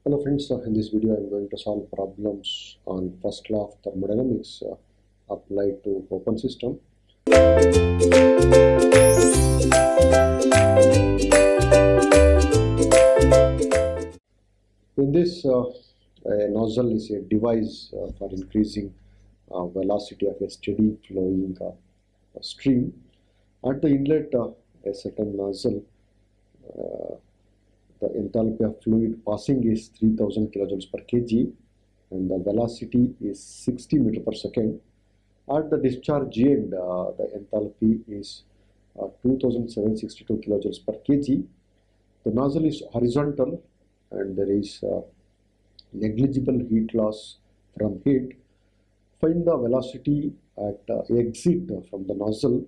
Hello friends, in this video I am going to solve problems on first law of thermodynamics applied to open system. In this, a nozzle is a device for increasing velocity of a steady flowing stream. At the inlet, a certain nozzle, the enthalpy of fluid passing is 3000 kilojoules per kg and the velocity is 60 meter per second. At the discharge end, the enthalpy is 2762 kilojoules per kg. The nozzle is horizontal and there is negligible heat loss from heat. Find the velocity at exit from the nozzle.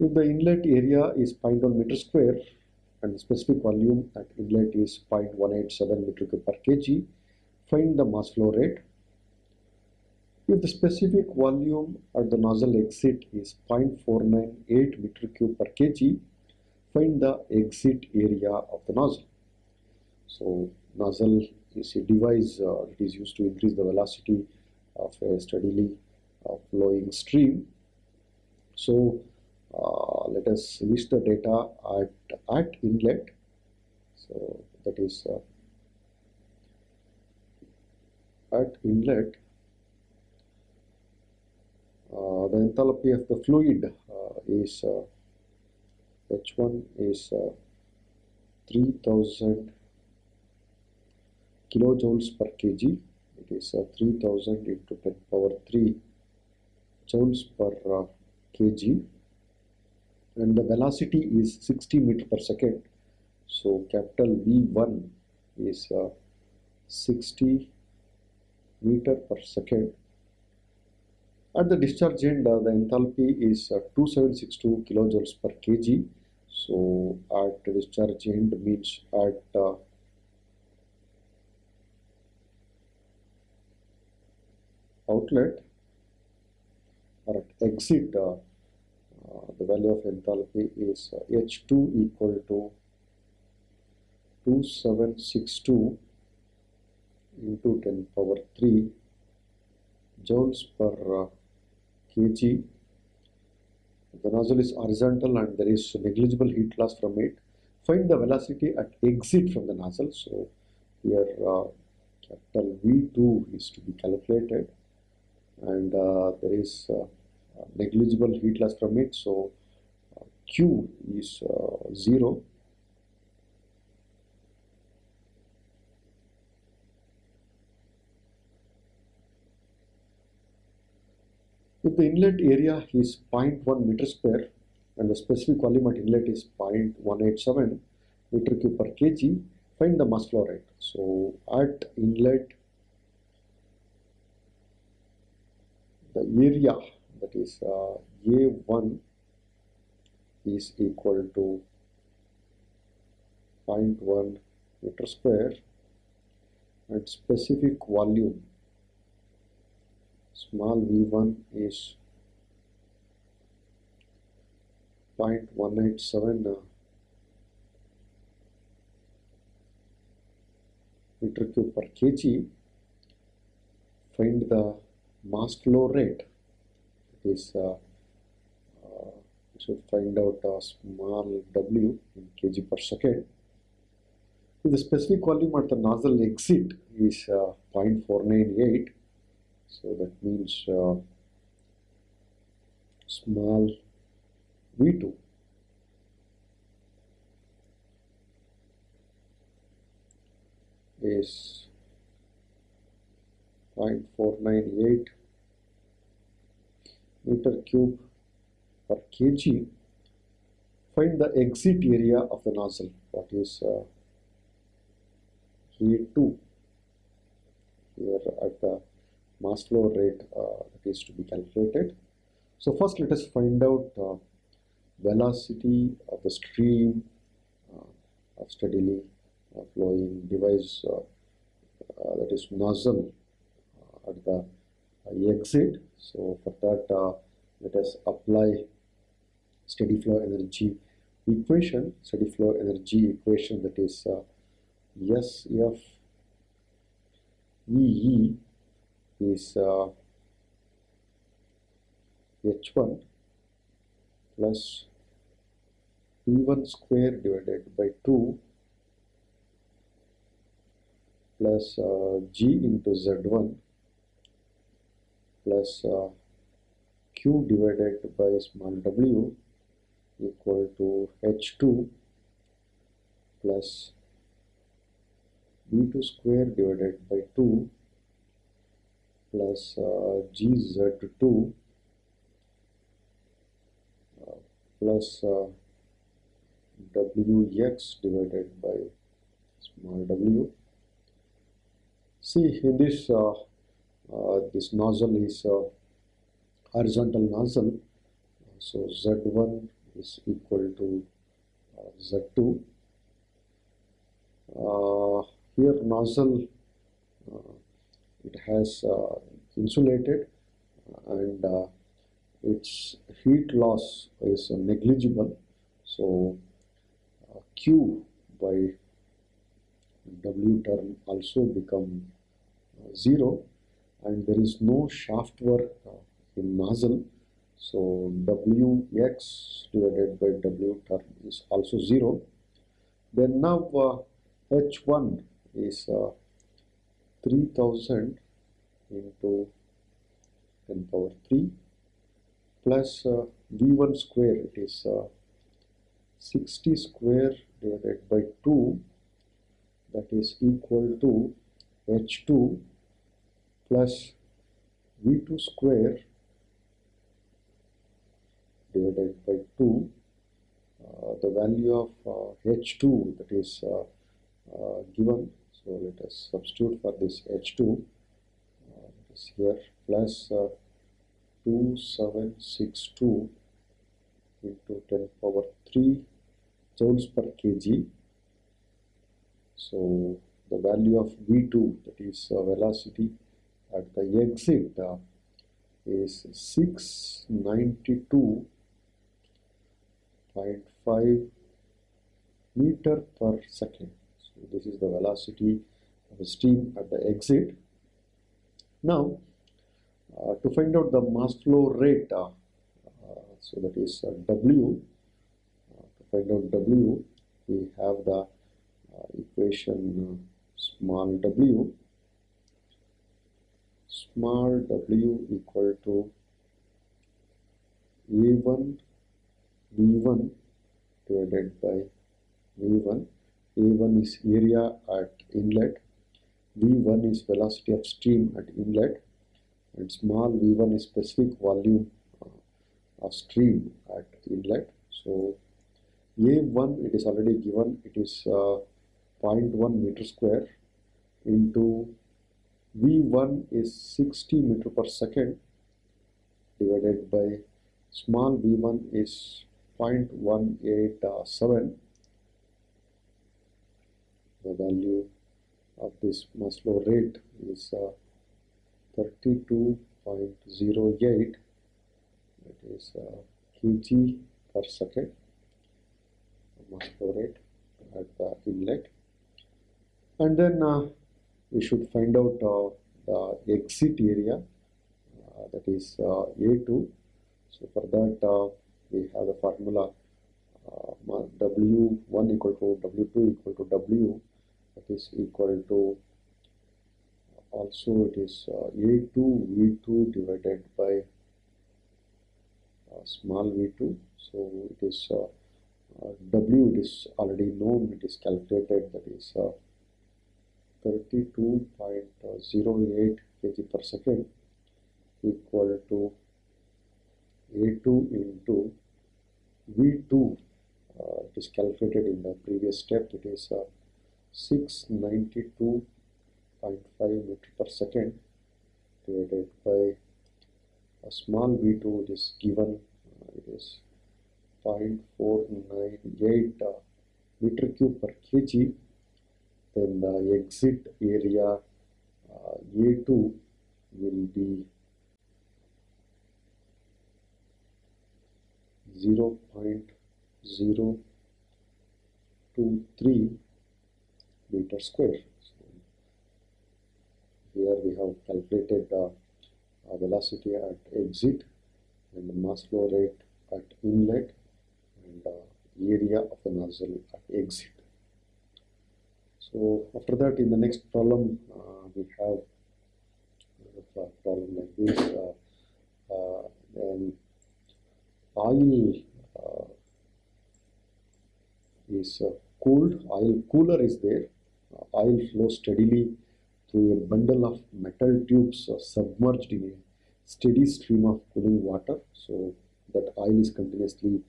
If the inlet area is 0.1 meter square and the specific volume at inlet is 0.187 meter cube per kg, find the mass flow rate. If the specific volume at the nozzle exit is 0.498 meter cube per kg, find the exit area of the nozzle. So nozzle is a device that is used to increase the velocity of a steadily flowing stream. So let us list the data at inlet. So that is at inlet, the enthalpy of the fluid is H1 is 3000 kilojoules per kg. It is 3000 into 10 power 3 joules per kg, and the velocity is 60 meter per second. So capital V1 is 60 meter per second. At the discharge end, the enthalpy is 2762 kilojoules per kg. So at the discharge end means at outlet or at exit, the value of enthalpy is H2 equal to 2762 into 10 power 3 joules per kg. The nozzle is horizontal and there is negligible heat loss from it. Find the velocity at exit from the nozzle. So here capital V2 is to be calculated, and there is negligible heat loss from it. So Q is 0. If the inlet area is 0.1 meter square and the specific volume at inlet is 0.187 meter cube per kg, find the mass flow rate. So at inlet, the area, that is A1 is equal to 0.1 meter square and specific volume small v1 is 0.187 meter cube per kg. Find the mass flow rate. It is we should find out small w in kg per second. If the specific volume at the nozzle exit is 0.498, so that means small v2 is 0.498 meter cube per kg. Find the exit area of the nozzle, what is A2 here at the mass flow rate that is to be calculated. So first let us find out velocity of the stream of steadily flowing device, that is nozzle at the exit. So for that let us apply steady flow energy equation, that is SF VE is H1 plus V1 square divided by 2 plus G into Z1 plus Q divided by small w equal to H2 plus V2 square divided by 2 plus GZ2 plus Wx divided by small w. See, in this this nozzle is horizontal nozzle, so Z1 is equal to Z2. Here nozzle it has insulated and its heat loss is negligible, so Q by W term also become 0, and there is no shaft work in nozzle, so Wx divided by W term is also 0. Then now H1 is 3000 into 10 power 3 plus V1 square, it is 60 square divided by 2, that is equal to H2 plus V2 square divided by 2. The value of H2 that is given, so let us substitute for this H2, is here plus 2762 into 10 power 3 joules per kg. So the value of V2, that is velocity at the exit, is 692.5 meter per second. So this is the velocity of the steam at the exit. Now to find out the mass flow rate, so that is W. To find out W, we have the equation small w equal to A1 V1 divided by V1. A1 is area at inlet, V1 is velocity of steam at inlet, and small v1 is specific volume of stream at inlet. So A1, it is already given, it is 0.1 meter square into V1 is 60 meter per second divided by small v1 is 0.187. The value of this mass flow rate is 32.08, that is kg per second, mass flow rate at the inlet. And then we should find out the exit area, that is A2. So for that we have the formula W1 equal to W2 equal to W, that is equal to also it is A2 V2 divided by small v2. So it is W, it is already known, it is calculated, that is 32.08 kg per second equal to A2 into V2. It is calculated in the previous step, it is 692.5 meter per second divided by a small v2, it is given, it is 0.498 meter cube per kg. Then the exit area A2 will be 0.023 meter square. So here we have calculated velocity at exit and mass flow rate at inlet and area of the nozzle at exit. So after that, in the next problem, we have a problem like this. Then oil is cooled, oil cooler is there. Oil flows steadily through a bundle of metal tubes submerged in a steady stream of cooling water. So that oil is continuously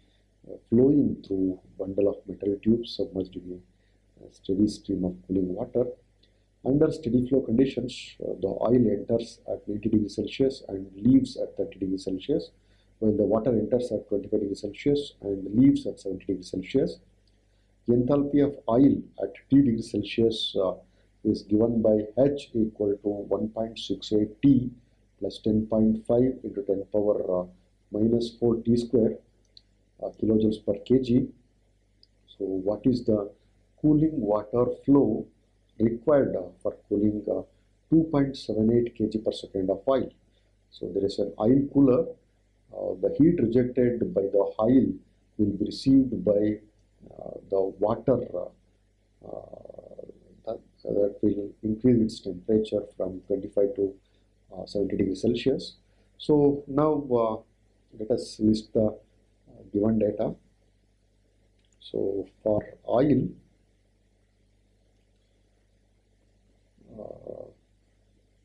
flowing through bundle of metal tubes submerged in a steady stream of cooling water. Under steady flow conditions, the oil enters at 90 degrees Celsius and leaves at 30 degrees Celsius, while the water enters at 25 degrees Celsius and leaves at 70 degrees Celsius. The enthalpy of oil at T degrees Celsius is given by H equal to 1.68 T plus 10.5 into 10 power minus 4 T square kilojoules per kg. So what is the cooling water flow required for cooling 2.78 kg per second of oil? So there is an oil cooler. The heat rejected by the oil will be received by the water that will increase its temperature from 25 to 70 degrees Celsius. So now let us list the given data. So for oil,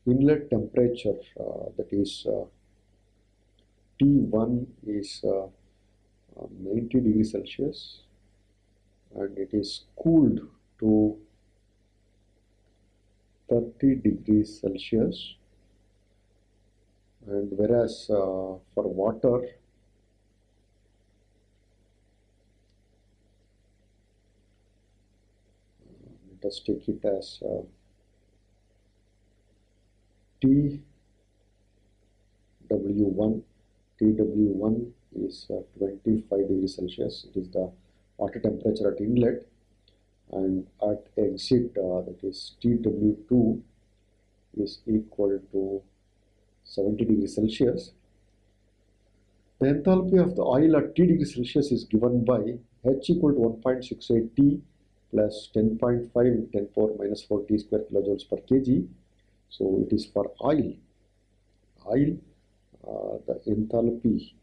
inlet temperature that is T1 is 90 degrees Celsius and it is cooled to 30 degrees Celsius, and whereas for water let us take it as TW1 is 25 degrees Celsius. It is the water temperature at inlet, and at exit that is TW2 is equal to 70 degrees Celsius. The enthalpy of the oil at T degrees Celsius is given by H equal to 1.68 T plus 10.5 into 10 power minus 4 T square kilojoules per kg. So it is for oil. The enthalpy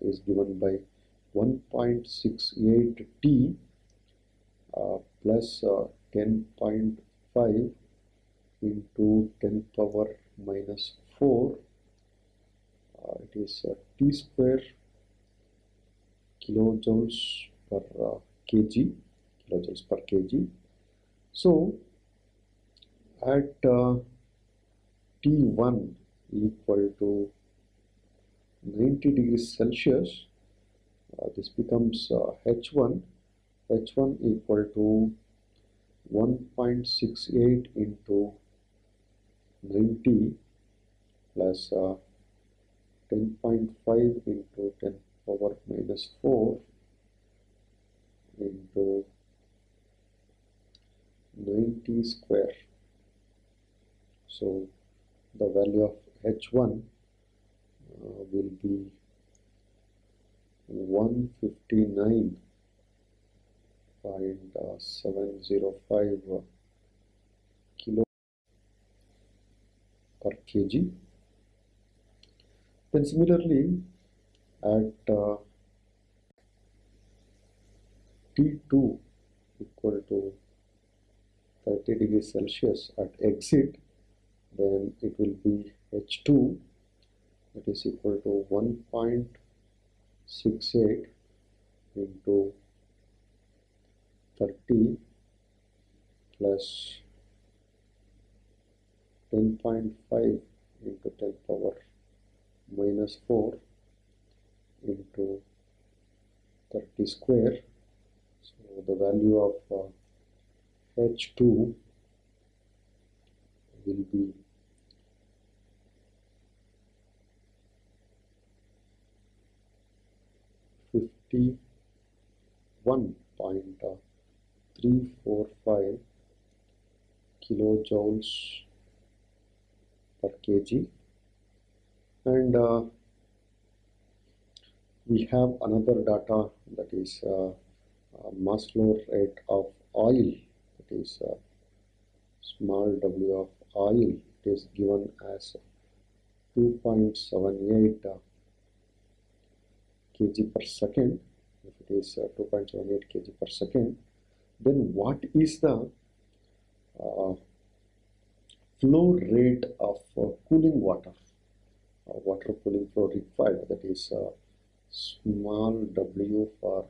is given by 1.68 T plus 10.5 into 10 power minus 4. It is T square kilojoules per kg. So at T1 equal to 90 degrees Celsius, this becomes H1 equal to 1.68 into 90 plus 10.5 into 10 power minus 4 into 90 square. So the value of H1 will be 159.705 kilo per kg. Then similarly at T2 equal to 30 degrees Celsius at exit, then it will be H2 that is equal to 1.68 into 30 plus 10.5 into 10 power minus 4 into 30 square. So the value of H2 will be 51.345 kilojoules per kg. And we have another data, that is mass flow rate of oil, that is small w of oil. It is given as 2.78 kg per second. If it is 2.78 kg per second, then what is the flow rate of cooling water, water cooling flow required, that is small w for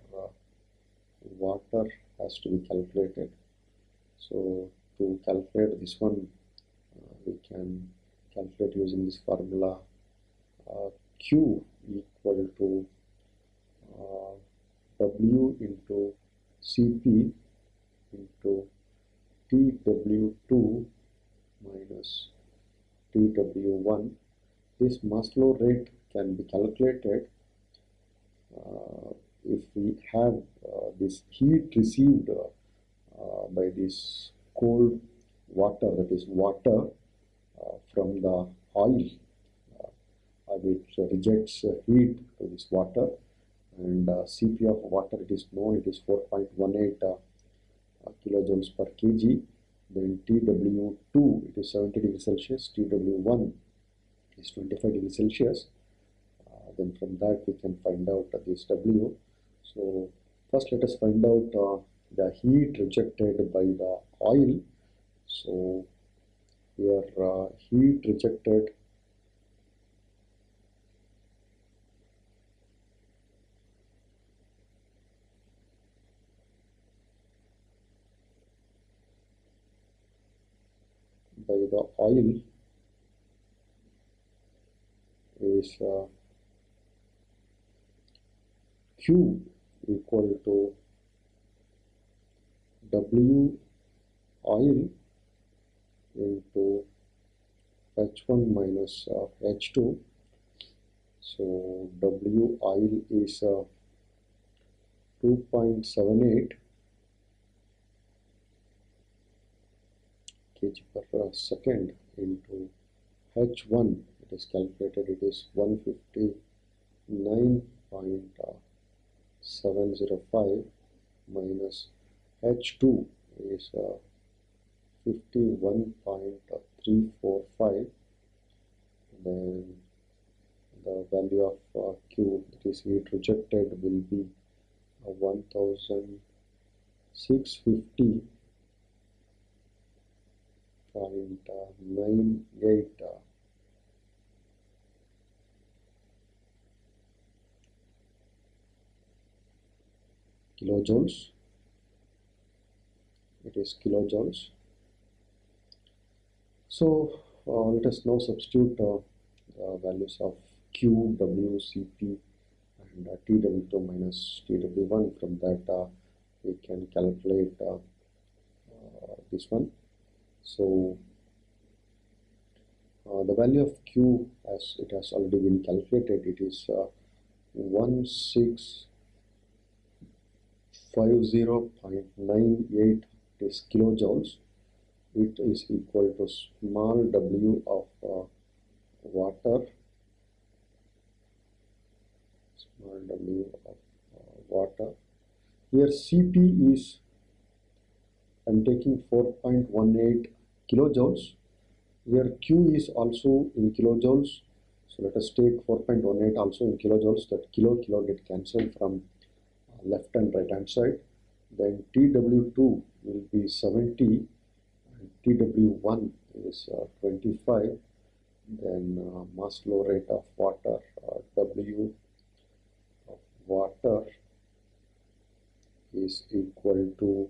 water has to be calculated. So to calculate this one, we can calculate using this formula, Q equal to W into Cp into Tw2 minus Tw1. This mass flow rate can be calculated if we have this heat received by this cold water, that is water from the oil, which rejects heat to this water, and Cp of water, it is known, it is 4.18 kilojoules per kg. Then Tw2, it is 70 degrees Celsius, Tw1 is 25 degrees Celsius. Then from that we can find out this W. So first let us find out the heat rejected by the oil. So here heat rejected by the oil is Q equal to W oil into H1 minus H2. So W oil is 2.78 kg per second into H1, it is calculated, it is 159.705 minus H2 is 51.345. Then the value of Q, that is heat rejected, will be 1650.98 kilojoules. It is kilojoules. So let us now substitute values of Q, W, Cp and Tw2 minus Tw1. From that we can calculate this one. So the value of Q, as it has already been calculated, it is 1650.98 is kilojoules. It is equal to small w of water, small w of water. Here Cp is, I am taking 4.18 kilojoules. Here Q is also in kilojoules. So let us take 4.18 also in kilojoules. That kilo get cancelled from left and right hand side. Then Tw2 will be 70 and Tw1 is 25. Then mass flow rate of water, W of water is equal to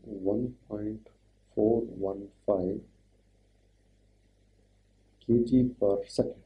1.415 kg per second.